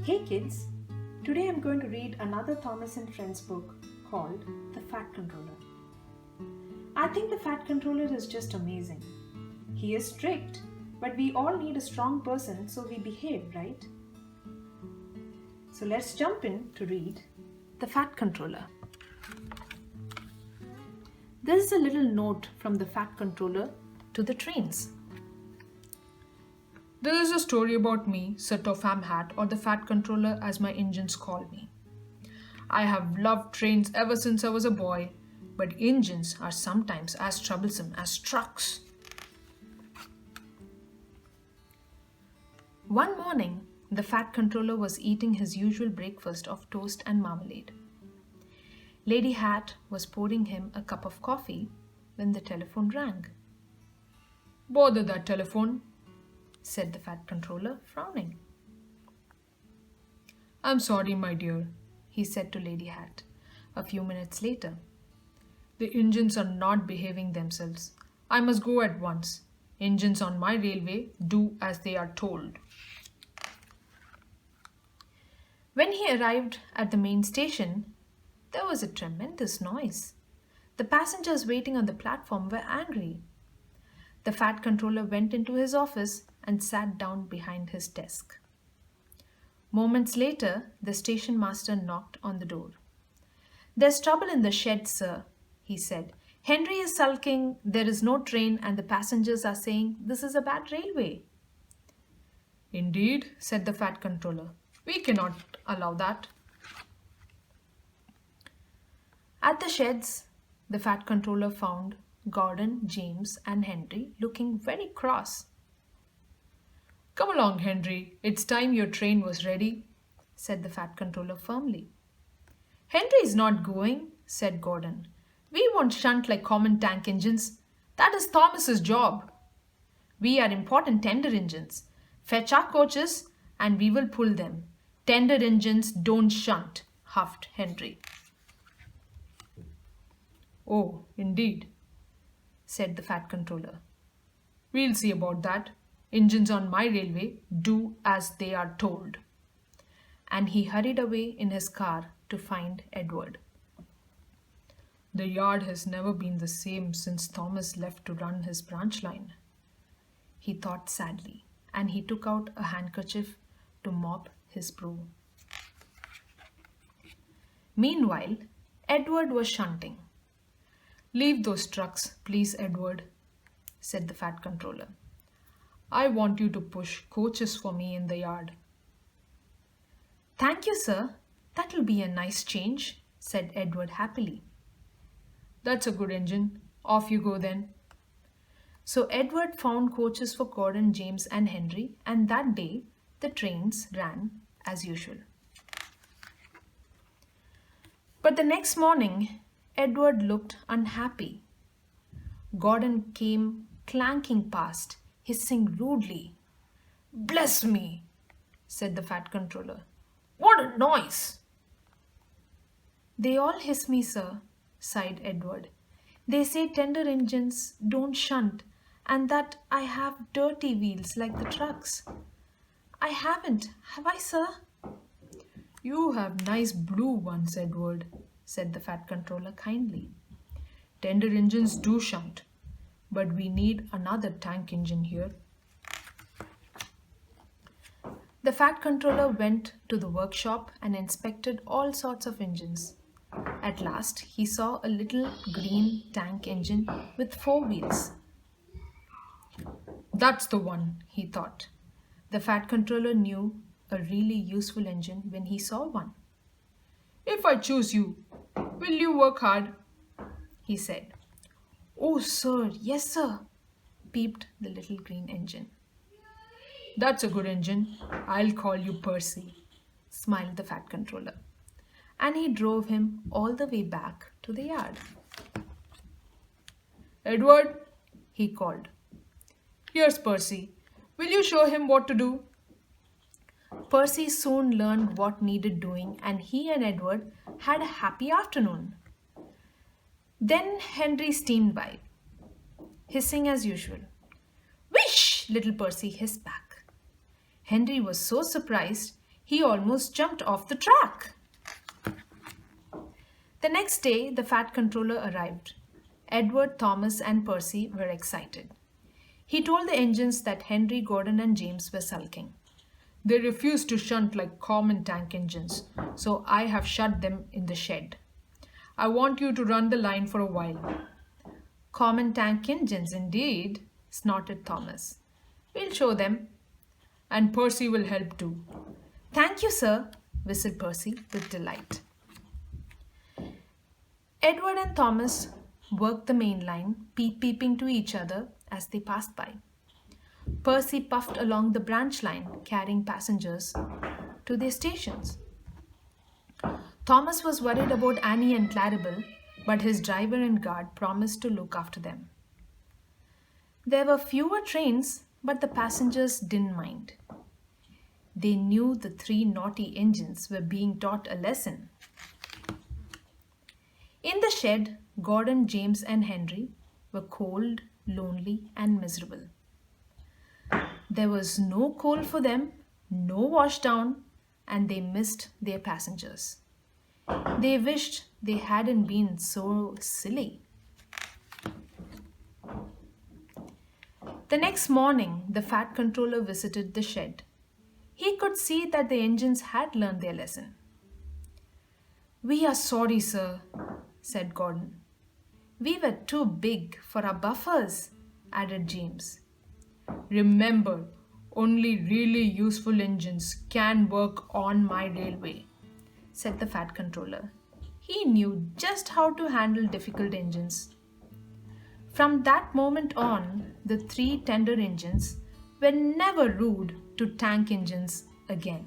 Hey kids, today I'm going to read another Thomas and Friends book called The Fat Controller. I think the Fat Controller is just amazing. He is strict, but we all need a strong person so we behave, right? So let's jump in to read The Fat Controller. This is a little note from the Fat Controller to the trains. This is a story about me, Sir Topham Hatt, or the Fat Controller as my engines call me. I have loved trains ever since I was a boy, but engines are sometimes as troublesome as trucks. One morning, the Fat Controller was eating his usual breakfast of toast and marmalade. Lady Hat was pouring him a cup of coffee when the telephone rang. Bother that telephone, said the Fat Controller, frowning. I'm sorry, my dear, he said to Lady Hat a few minutes later. The engines are not behaving themselves. I must go at once. Engines on my railway do as they are told. When he arrived at the main station, there was a tremendous noise. The passengers waiting on the platform were angry. The Fat Controller went into his office and sat down behind his desk. Moments later, the station master knocked on the door. "There's trouble in the shed, sir," he said. "Henry is sulking, there is no train, and the passengers are saying this is a bad railway." Indeed, said the Fat Controller. We cannot allow that. At the sheds, the Fat Controller found Gordon, James, and Henry looking very cross. Come along, Henry. It's time your train was ready, said the Fat Controller firmly. Henry is not going, said Gordon. We won't shunt like common tank engines. That is Thomas's job. We are important tender engines. Fetch our coaches and we will pull them. Tender engines don't shunt, huffed Henry. Oh, indeed, said the Fat Controller. We'll see about that. Engines on my railway do as they are told. And he hurried away in his car to find Edward. The yard has never been the same since Thomas left to run his branch line, he thought sadly, and he took out a handkerchief to mop his brow. Meanwhile, Edward was shunting. Leave those trucks, please, Edward, said the Fat Controller. I want you to push coaches for me in the yard. Thank you, sir. That will be a nice change, said Edward happily. That's a good engine. Off you go then. So Edward found coaches for Gordon, James, and Henry, and that day the trains ran as usual. But the next morning, Edward looked unhappy. Gordon came clanking past, hissing rudely. "Bless me," said the Fat Controller. "What a noise!" "They all hiss me, sir," sighed Edward. "They say tender engines don't shunt and that I have dirty wheels like the trucks. I haven't, have I, sir?" You have nice blue ones, Edward, said the Fat Controller kindly. Tender engines do shunt, but we need another tank engine here. The Fat Controller went to the workshop and inspected all sorts of engines. At last, he saw a little green tank engine with 4 wheels. That's the one, he thought. The Fat Controller knew a really useful engine when he saw one. If I choose you, will you work hard? He said. "Oh, sir, yes, sir," peeped the little green engine. That's a good engine. I'll call you Percy, smiled the Fat Controller. And he drove him all the way back to the yard. Edward, he called. Here's Percy. Will you show him what to do? Percy soon learned what needed doing, and he and Edward had a happy afternoon. Then Henry steamed by, hissing as usual. "Wish!" little Percy hissed back. Henry was so surprised He almost jumped off the track. The next day, the Fat Controller arrived. Edward, Thomas, and Percy were excited. He told the engines that Henry, Gordon, and James were sulking. They refuse to shunt like common tank engines, so I have shut them in the shed. I want you to run the line for a while. Common tank engines, indeed, snorted Thomas. We'll show them. And Percy will help too. Thank you, sir, whistled Percy with delight. Edward and Thomas worked the main line, peeping to each other as they passed by. Percy puffed along the branch line, carrying passengers to their stations. Thomas was worried about Annie and Claribel, but his driver and guard promised to look after them. There were fewer trains, but the passengers didn't mind. They knew the three naughty engines were being taught a lesson. In the shed, Gordon, James, and Henry were cold, lonely, and miserable. There was no coal for them, no washdown, and they missed their passengers. They wished they hadn't been so silly. The next morning, the Fat Controller visited the shed. He could see that the engines had learned their lesson. "We are sorry, sir," said Gordon. "We were too big for our buffers," added James. Remember, only really useful engines can work on my railway, said the Fat Controller. He knew just how to handle difficult engines. From that moment on, the three tender engines were never rude to tank engines again.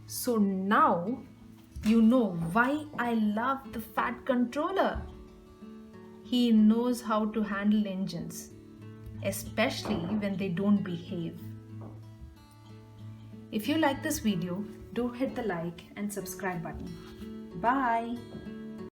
So now you know why I love the Fat Controller. He knows how to handle engines, especially when they don't behave. If you like this video, do hit the like and subscribe button. Bye.